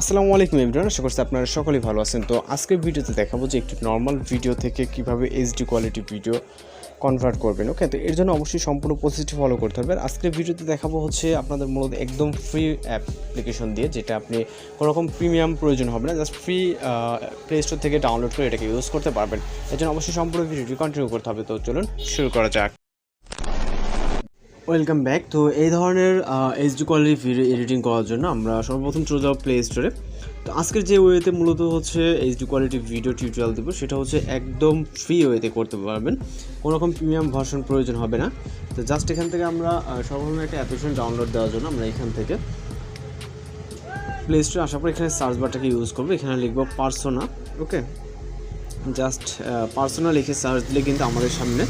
আসসালামু আলাইকুম এভরিওয়ান, আশা করছি আপনারা সকলেই ভালো আছেন। তো আজকের ভিডিওতে দেখাবো যে একটি নর্মাল ভিডিও থেকে কিভাবে এইচডি কোয়ালিটি ভিডিও কনভার্ট করবেন। ওকে, তো এর জন্য অবশ্যই সম্পূর্ণ প্রসেসটি ফলো করতে হবে। আর আজকের ভিডিওতে দেখাবো হচ্ছে আপনাদের মূলত একদম ফ্রি অ্যাপ্লিকেশন দিয়ে, যেটা আপনি কোনো রকম প্রিমিয়াম প্রয়োজন হবে না, জাস্ট ফ্রি প্লে স্টোর থেকে ডাউনলোড করে এটাকে ইউজ করতে পারবেন। এর জন্য অবশ্যই সম্পূর্ণ ভিডিওটি কন্টিনিউ করতে হবে। তো চলুন শুরু করা যাক। Welcome back. তো এই ধরনের এইচডি কোয়ালিটি ভিডিও এডিটিং করার জন্য আমরা সর্বপ্রথম চলে যাবো প্লে স্টোরে। তো আজকের যে ওয়েতে মূলত হচ্ছে এইচডি কোয়ালিটি ভিডিও টিউটোরিয়াল দেবো, সেটা হচ্ছে একদম ফ্রি ওয়েতে করতে পারবেন, কোনো রকম প্রিমিয়াম ভার্সন প্রয়োজন হবে না। তো জাস্ট এখান থেকে আমরা সর্বপ্রথম একটা অ্যাপ্লিকেশন ডাউনলোড দেওয়ার জন্য আমরা এখান থেকে প্লে স্টোরে আসার পর এখানে সার্চ বারটাকে ইউজ করবো। এখানে লিখবো পার্সোনা। ওকে, জাস্ট পার্সোনা লিখে সার্চ দিলে কিন্তু আমাদের সামনে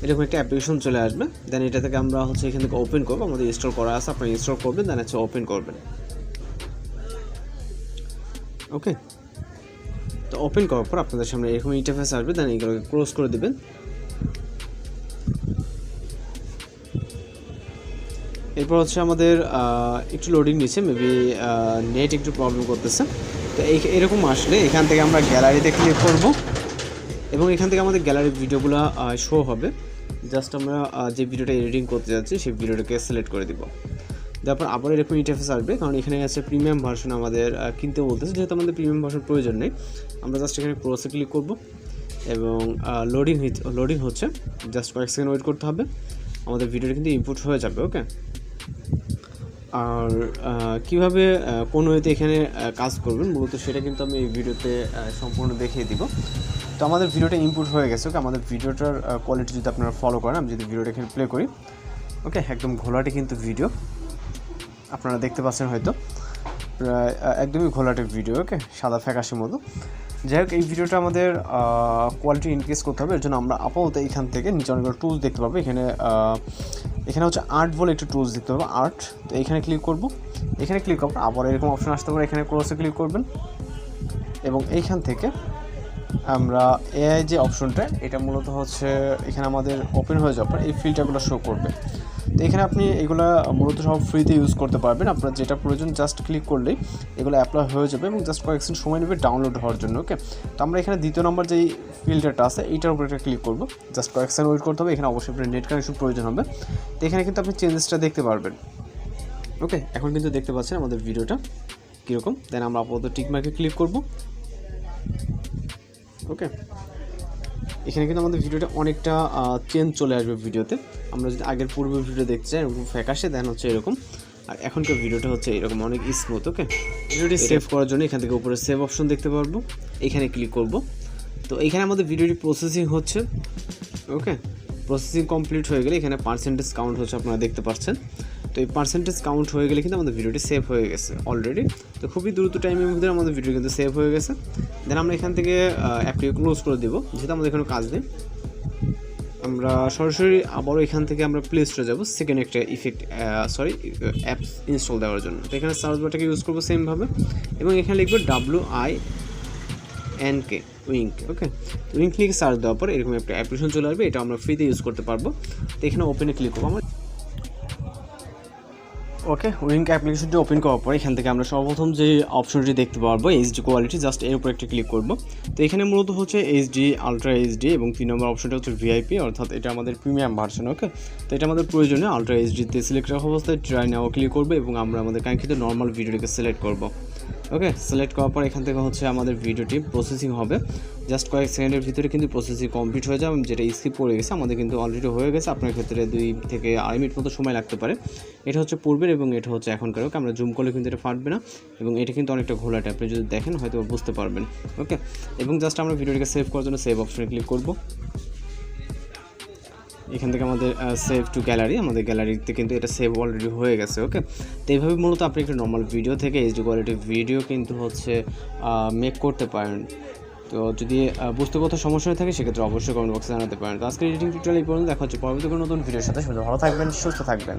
এরকম একটা অ্যাপ্লিকেশন চলে আসবে। দেন এটা থেকে আমরা হচ্ছে এখান থেকে ওপেন করবো। আমাদের ইনস্টল করা আছে, আপনারা ইনস্টল করবেন, দেন হচ্ছে ওপেন করবেন। ওকে, তো ওপেন করার পর আপনাদের সামনে এরকম ইন্টারফেস আসবে, দেন এগুলোকে ক্লোজ করে দেবেন। এরপর হচ্ছে আমাদের একটু লোডিং নিচ্ছে, মেবি নেট একটু প্রবলেম করতেছে। তো এরকম আসলে এখান থেকে আমরা গ্যালারিতে ক্লিক করব এবং এখান থেকে আমাদের গ্যালারির ভিডিওগুলো শো হবে। জাস্ট আমরা যে ভিডিওটা এডিটিং করতে যাচ্ছি সেই ভিডিওটাকে সিলেক্ট করে দিব। তারপর আবার এরকম ইন্টারফেস আসবে, কারণ এখানে আছে প্রিমিয়াম ভার্সন আমাদের কিনতে বলতেছে। যেহেতু আমাদের প্রিমিয়াম ভার্সন প্রয়োজন নেই, আমরা জাস্ট এখানে ক্রসে ক্লিক করব এবং লোডিং হচ্ছে, জাস্ট কয়েক সেকেন্ড ওয়েট করতে হবে, আমাদের ভিডিওটা কিন্তু ইনপুট হয়ে যাবে। ওকে, আর কীভাবে কোন ওয়েতে এখানে কাজ করবেন মূলত সেটা কিন্তু আমি এই ভিডিওতে সম্পূর্ণ দেখিয়ে দিব। তো আমাদের ভিডিওটা ইনপুট হয়ে গেছে। ওকে, আমাদের ভিডিওটার কোয়ালিটি যদি আপনারা ফলো করেন, আমি যদি ভিডিওটা এখানে প্লে করি, ওকে, একদম ঘোলাটে কিন্তু ভিডিও আপনারা দেখতে পাচ্ছেন, হয়তো প্রায় একদমই ঘোলাটে ভিডিও। ওকে, সাদা ফ্যাকাশের মতো। যাই হোক, এই ভিডিওটা আমাদের কোয়ালিটি ইনক্রিজ করতে হবে। এর জন্য আমরা আপাতত এখান থেকে নিচে অনেকগুলো টুলস দেখতে পাবো। এখানে হচ্ছে আর্ট বলে একটু টুলস দেখতে পাবো, আর্ট। তো এখানে ক্লিক করব। এখানে ক্লিক করব, আবার এরকম অপশন আসতে পারে, এখানে ক্রসে ক্লিক করবেন এবং এইখান থেকে আমরা এআই যে অপশনটা, এটা মূলত হচ্ছে এখানে আমাদের ওপেন হয়ে যাওয়ার পর এই ফিল্টারগুলো শো করবে। তো এখানে আপনি এগুলো মূলত সব ফ্রিতে ইউজ করতে পারবেন। আপনার যেটা প্রয়োজন জাস্ট ক্লিক করলেই এগুলো অ্যাপ্লাই হয়ে যাবে এবং জাস্ট কয়েক সেকেন্ড সময় নেবে ডাউনলোড হওয়ার জন্য। ওকে, তো আমরা এখানে দ্বিতীয় নম্বর যেই ফিল্টারটা আছে এইটার উপরে একটা ক্লিক করব। জাস্ট কয়েক সেকেন্ড ওয়েট করতে হবে। এখানে অবশ্যই আপনার নেট কানেকশন প্রয়োজন হবে। তো এখানে কিন্তু আপনি চেঞ্জেসটা দেখতে পারবেন। ওকে, এখন কিন্তু দেখতে পাচ্ছেন আমাদের ভিডিওটা কীরকম। দেন আমরা আপাতত টিকমার্কে ক্লিক করব। ওকে, এখানে কিন্তু আমাদের ভিডিওটা অনেকটা চেঞ্জ চলে আসবে ভিডিওতে। আমরা যদি আগের পূর্বের ভিডিও দেখতে চাই এরকম ফ্যাকাশে, দেন হচ্ছে এরকম, আর এখনকার ভিডিওটা হচ্ছে এরকম অনেক স্মুথ। ওকে, ভিডিওটি সেভ করার জন্য এখান থেকে উপরে সেভ অপশন দেখতে পারবো, এখানে ক্লিক করব। তো এখানে আমাদের ভিডিওটি প্রসেসিং হচ্ছে। ওকে, প্রসেসিং কমপ্লিট হয়ে গেলে এখানে পার্সেন্টেজ কাউন্ট হচ্ছে, আপনারা দেখতে পাচ্ছেন। তো এই পার্সেন্টেজ কাউন্ট হয়ে গেলে কিন্তু আমাদের ভিডিওটি সেভ হয়ে গেছে অলরেডি। তো খুবই দ্রুত টাইমের মধ্যে আমাদের ভিডিও কিন্তু সেভ হয়ে গেছে। দেন আমরা এখান থেকে অ্যাপটিকে ক্লোজ করে দেবো, যেহেতু আমাদের এখানে কাজ নেই। আমরা সরাসরি আবারও এখান থেকে আমরা প্লে স্টোরে যাবো সেকেন্ড একটা অ্যাপস ইনস্টল দেওয়ার জন্য। তো এখানে সার্চ বারটাকে ইউজ করবো সেমভাবে এবং এখানে লিখবো WINK, উইঙ্ক। ওকে, উইঙ্ক লিখে সার্চ দেওয়ার পর এরকম একটা অ্যাপ্লিকেশন চলে আসবে, এটা আমরা ফ্রিতে ইউজ করতে পারবো। তো এখানে ওপেনে ক্লিক করবো আমরা। ওকে, উইঙ্ক অ্যাপ্লিকেশনটি ওপেন করার পর এখান থেকে আমরা সর্বপ্রথম যে অপশনটি দেখতে পারবো এইচডি কোয়ালিটি, জাস্ট এর উপর একটা ক্লিক করব। তো এখানে মূলত হচ্ছে এইচডি, আলট্রা এইচডি এবং 3 নম্বর অপশনটা হচ্ছে ভিআইপি, অর্থাৎ এটা আমাদের প্রিমিয়াম ভার্সন। ওকে, তো এটা আমাদের প্রয়োজনীয় আলট্রা এইচডিতে সিলেক্ট রাখা অবস্থায় ট্রাই নাও ক্লিক করবো এবং আমরা আমাদের কাঙ্ক্ষিত নর্মাল ভিডিওটিকে সিলেক্ট করব। ওকে, সিলেক্ট করার পর এখান থেকে হচ্ছে আমাদের ভিডিওটি প্রসেসিং হবে। জাস্ট কয়েক সেকেন্ডের ভিতরে কিন্তু প্রসেসিং কমপ্লিট হয়ে যাবে। যেটা স্কিপ পড়ে গেছে আমাদের কিন্তু অলরেডি হয়ে গেছে, আপনার ক্ষেত্রে 2 থেকে 2.5 মিনিট মতো সময় লাগতে পারে। এটা হচ্ছে পূর্বের এবং এটা হচ্ছে এখনকার। ওকে, আমরা জুম করলে কিন্তু এটা ফাটবে না এবং এটা কিন্তু অনেকটা ঘোলাটে, আপনি যদি দেখেন হয়তো বুঝতে পারবেন। ওকে, এবং জাস্ট আমরা ভিডিওটিকে সেভ করার জন্য সেভ অপশনে ক্লিক করব। এখান থেকে আমাদের সেভ টু গ্যালারি, আমাদের গ্যালারিতে কিন্তু এটা সেভ অলরেডি হয়ে গেছে। ওকে, তো এইভাবে মূলত আপনি একটা নর্মাল ভিডিও থেকে এইচডি কোয়ালিটির ভিডিও কিন্তু হচ্ছে মেক করতে পারেন। তো যদি বুঝতে কোথাও সমস্যা হয়ে থাকে সেক্ষেত্রে অবশ্যই কমেন্ট বক্সে জানাতে পারেন। তো আজকের এডিটিং টিউটোরিয়াল এই পর্যন্ত, দেখা হচ্ছে পরবর্তী কোনো নতুন ভিডিওর সাথে। ভালো থাকবেন, সুস্থ থাকবেন।